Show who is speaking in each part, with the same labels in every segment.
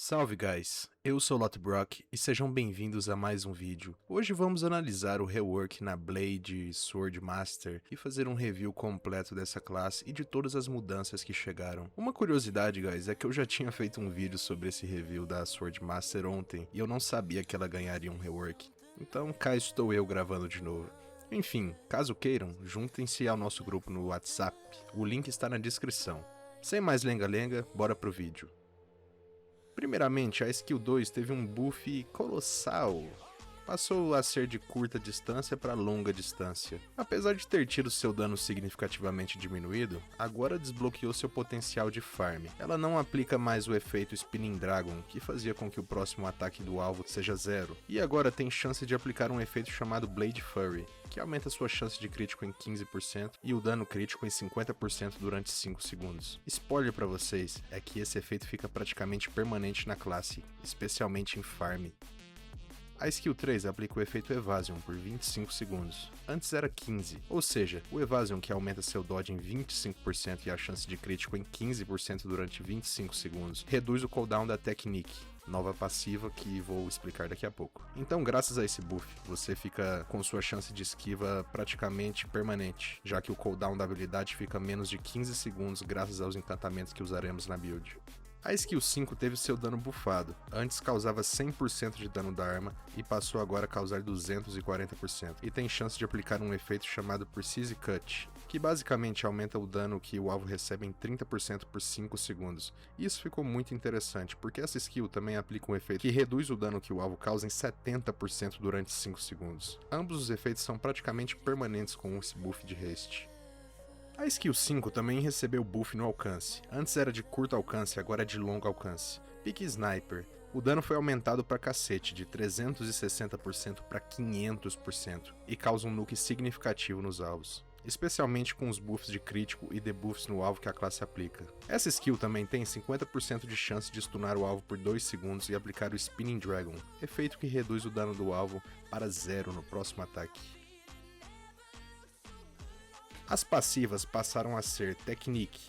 Speaker 1: Salve guys, eu sou Lotbrock e sejam bem-vindos a mais um vídeo. Hoje vamos analisar o rework na Blade Sword Master e fazer um review completo dessa classe e de todas as mudanças que chegaram. Uma curiosidade guys, é que eu já tinha feito um vídeo sobre esse review da Sword Master ontem e eu não sabia que ela ganharia um rework. Então cá estou eu gravando de novo. Enfim, caso queiram, juntem-se ao nosso grupo no WhatsApp, o link está na descrição. Sem mais lenga-lenga, bora pro vídeo. Primeiramente, a Skill 2 teve um buff colossal. Passou a ser de curta distância para longa distância. Apesar de ter tido seu dano significativamente diminuído, agora desbloqueou seu potencial de farm. Ela não aplica mais o efeito Spinning Dragon, que fazia com que o próximo ataque do alvo seja 0, e agora tem chance de aplicar um efeito chamado Blade Fury, que aumenta sua chance de crítico em 15% e o dano crítico em 50% durante 5 segundos. Spoiler pra vocês, é que esse efeito fica praticamente permanente na classe, especialmente em farm. A Skill 3 aplica o efeito Evasion por 25 segundos, antes era 15, ou seja, o Evasion que aumenta seu dodge em 25% e a chance de crítico em 15% durante 25 segundos, reduz o cooldown da Technique, nova passiva que vou explicar daqui a pouco. Então, graças a esse buff, você fica com sua chance de esquiva praticamente permanente, já que o cooldown da habilidade fica menos de 15 segundos graças aos encantamentos que usaremos na build. A Skill 5 teve seu dano buffado, antes causava 100% de dano da arma e passou agora a causar 240%, e tem chance de aplicar um efeito chamado Precise Cut, que basicamente aumenta o dano que o alvo recebe em 30% por 5 segundos. E isso ficou muito interessante, porque essa skill também aplica um efeito que reduz o dano que o alvo causa em 70% durante 5 segundos. Ambos os efeitos são praticamente permanentes com esse buff de haste. A Skill 5 também recebeu buff no alcance, antes era de curto alcance, agora é de longo alcance. Pique Sniper, o dano foi aumentado pra cacete, de 360% para 500%, e causa um nuke significativo nos alvos, especialmente com os buffs de crítico e debuffs no alvo que a classe aplica. Essa skill também tem 50% de chance de stunar o alvo por 2 segundos e aplicar o Spinning Dragon, efeito que reduz o dano do alvo para 0 no próximo ataque. As passivas passaram a ser Technique.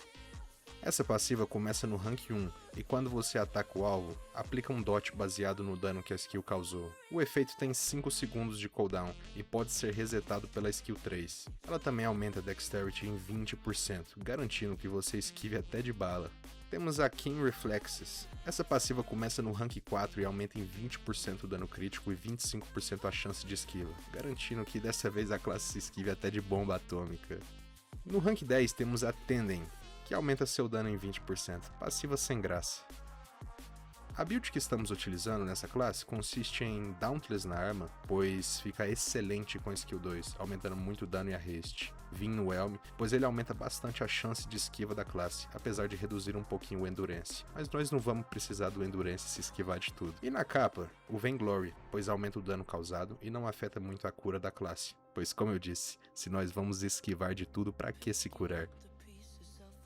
Speaker 1: Essa passiva começa no rank 1, e quando você ataca o alvo, aplica um dot baseado no dano que a skill causou. O efeito tem 5 segundos de cooldown, e pode ser resetado pela Skill 3. Ela também aumenta a Dexterity em 20%, garantindo que você esquive até de bala. Temos a Keen Reflexes. Essa passiva começa no rank 4 e aumenta em 20% o dano crítico e 25% a chance de esquiva, garantindo que dessa vez a classe se esquive até de bomba atômica. No rank 10 temos a Tendem, que aumenta seu dano em 20%, passiva sem graça. A build que estamos utilizando nessa classe consiste em Dauntless na arma, pois fica excelente com a Skill 2, aumentando muito o dano e a haste. Vim no Helm, pois ele aumenta bastante a chance de esquiva da classe, apesar de reduzir um pouquinho o Endurance, mas nós não vamos precisar do Endurance se esquivar de tudo. E na capa, o Vainglory, pois aumenta o dano causado e não afeta muito a cura da classe, pois como eu disse, se nós vamos esquivar de tudo, pra que se curar?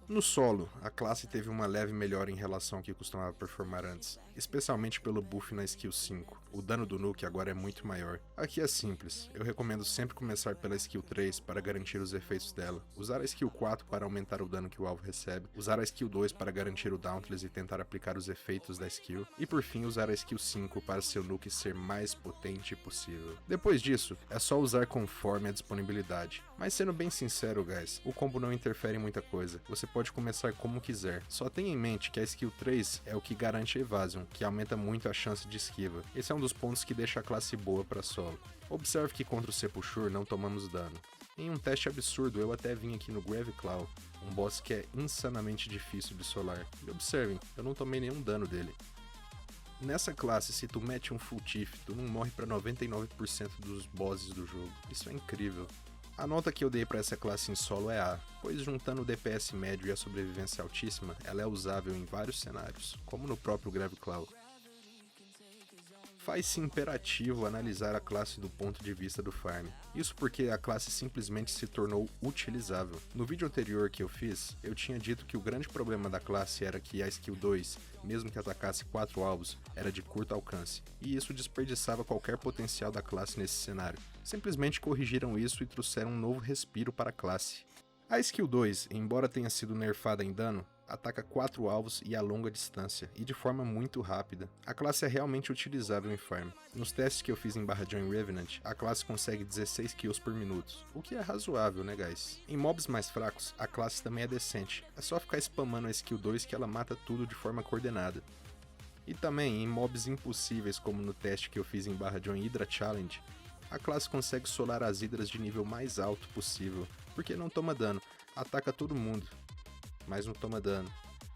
Speaker 1: No solo, a classe teve uma leve melhora em relação ao que costumava performar antes, especialmente pelo buff na Skill 5. O dano do nuke agora é muito maior. Aqui é simples, eu recomendo sempre começar pela Skill 3 para garantir os efeitos dela, usar a Skill 4 para aumentar o dano que o alvo recebe, usar a Skill 2 para garantir o Dauntless e tentar aplicar os efeitos da skill, e por fim usar a Skill 5 para seu nuke ser mais potente possível. Depois disso, é só usar conforme a disponibilidade. Mas sendo bem sincero guys, o combo não interfere em muita coisa, você pode começar como quiser. Só tenha em mente que a Skill 3 é o que garante a Evasion, que aumenta muito a chance de esquiva. Esse é um dos pontos que deixa a classe boa para solo. Observe que contra o Sepulchre não tomamos dano. Em um teste absurdo eu até vim aqui no Gravikklaw, um boss que é insanamente difícil de solar. E observem, eu não tomei nenhum dano dele. Nessa classe, se tu mete um full tiff, tu não morre para 99% dos bosses do jogo. Isso é incrível. A nota que eu dei para essa classe em solo é A, pois juntando o DPS médio e a sobrevivência altíssima, ela é usável em vários cenários, como no próprio Gravikklaw. Faz-se imperativo analisar a classe do ponto de vista do farm. Isso porque a classe simplesmente se tornou utilizável. No vídeo anterior que eu fiz, eu tinha dito que o grande problema da classe era que a Skill 2, mesmo que atacasse 4 alvos, era de curto alcance, e isso desperdiçava qualquer potencial da classe nesse cenário. Simplesmente corrigiram isso e trouxeram um novo respiro para a classe. A Skill 2, embora tenha sido nerfada em dano, ataca 4 alvos e a longa distância, e de forma muito rápida. A classe é realmente utilizável em farm. Nos testes que eu fiz em /Join Revenant, a classe consegue 16 kills por minuto, o que é razoável, né guys? Em mobs mais fracos, a classe também é decente, é só ficar spamando a skill 2 que ela mata tudo de forma coordenada. E também, em mobs impossíveis como no teste que eu fiz em /Join Hydra Challenge, a classe consegue solar as hidras de nível mais alto possível, porque não toma dano, ataca todo mundo, mas não toma dano.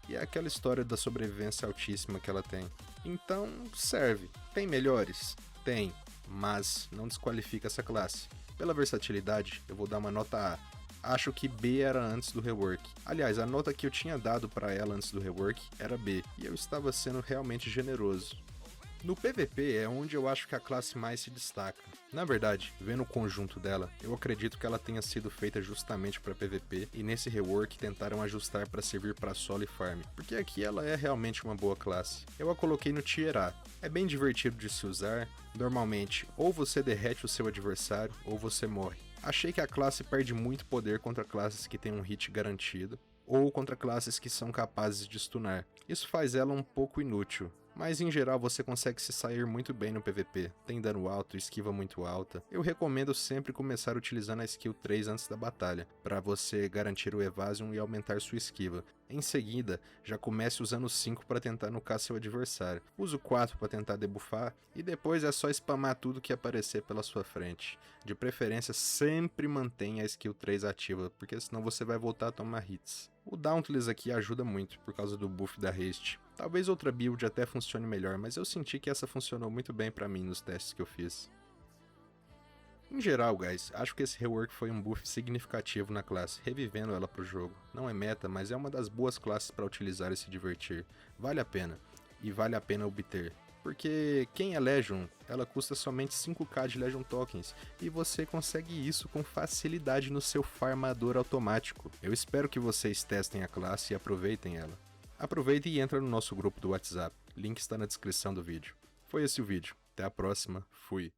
Speaker 1: E é aquela história da sobrevivência altíssima que ela tem. Então, serve. Tem melhores? Tem, mas não desqualifica essa classe. Pela versatilidade, eu vou dar uma nota A. Acho que B era antes do rework. Aliás, a nota que eu tinha dado para ela antes do rework era B, e eu estava sendo realmente generoso. No PVP é onde eu acho que a classe mais se destaca. Na verdade, vendo o conjunto dela, eu acredito que ela tenha sido feita justamente para PVP e nesse rework tentaram ajustar para servir para solo e farm, porque aqui ela é realmente uma boa classe. Eu a coloquei no Tier A. É bem divertido de se usar, normalmente ou você derrete o seu adversário ou você morre. Achei que a classe perde muito poder contra classes que têm um hit garantido, ou contra classes que são capazes de stunar. Isso faz ela um pouco inútil, mas em geral você consegue se sair muito bem no PVP, tem dano alto, esquiva muito alta. Eu recomendo sempre começar utilizando a skill 3 antes da batalha, para você garantir o evasion e aumentar sua esquiva. Em seguida, já comece usando o 5 para tentar nucar seu adversário. Use o 4 para tentar debuffar, e depois é só spamar tudo que aparecer pela sua frente. De preferência, sempre mantenha a skill 3 ativa, porque senão você vai voltar a tomar hits. O Dauntless aqui ajuda muito por causa do buff da haste. Talvez outra build até funcione melhor, mas eu senti que essa funcionou muito bem pra mim nos testes que eu fiz. Em geral, guys, acho que esse rework foi um buff significativo na classe, revivendo ela pro jogo. Não é meta, mas é uma das boas classes para utilizar e se divertir. Vale a pena, e vale a pena obter. Porque quem é Legion, ela custa somente 5k de Legion Tokens, e você consegue isso com facilidade no seu farmador automático. Eu espero que vocês testem a classe e aproveitem ela. Aproveita e entra no nosso grupo do WhatsApp, link está na descrição do vídeo. Foi esse o vídeo, até a próxima, fui!